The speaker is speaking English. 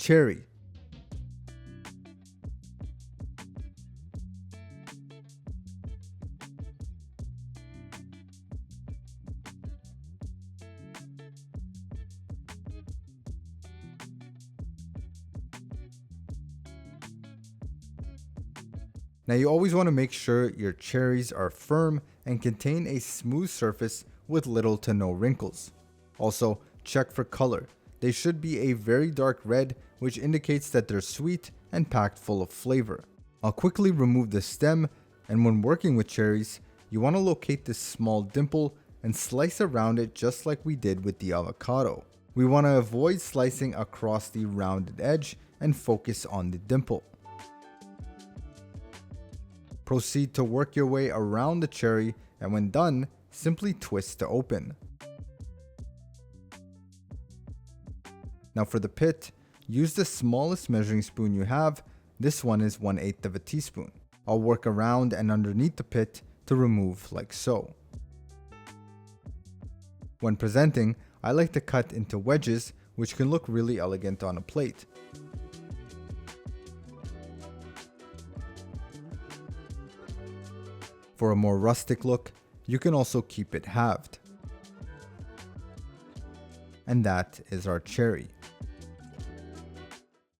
cherry. Now you always want to make sure your cherries are firm and contain a smooth surface with little to no wrinkles. Also, check for color. They should be a very dark red, which indicates that they're sweet and packed full of flavor. I'll quickly remove the stem, and when working with cherries, you want to locate this small dimple and slice around it just like we did with the avocado. We want to avoid slicing across the rounded edge and focus on the dimple. Proceed to work your way around the cherry, and when done, simply twist to open. Now for the pit, use the smallest measuring spoon you have. This one is 1/8 of a teaspoon. I'll work around and underneath the pit to remove like so. When presenting, I like to cut into wedges, which can look really elegant on a plate. For a more rustic look, you can also keep it halved. And that is our cherry.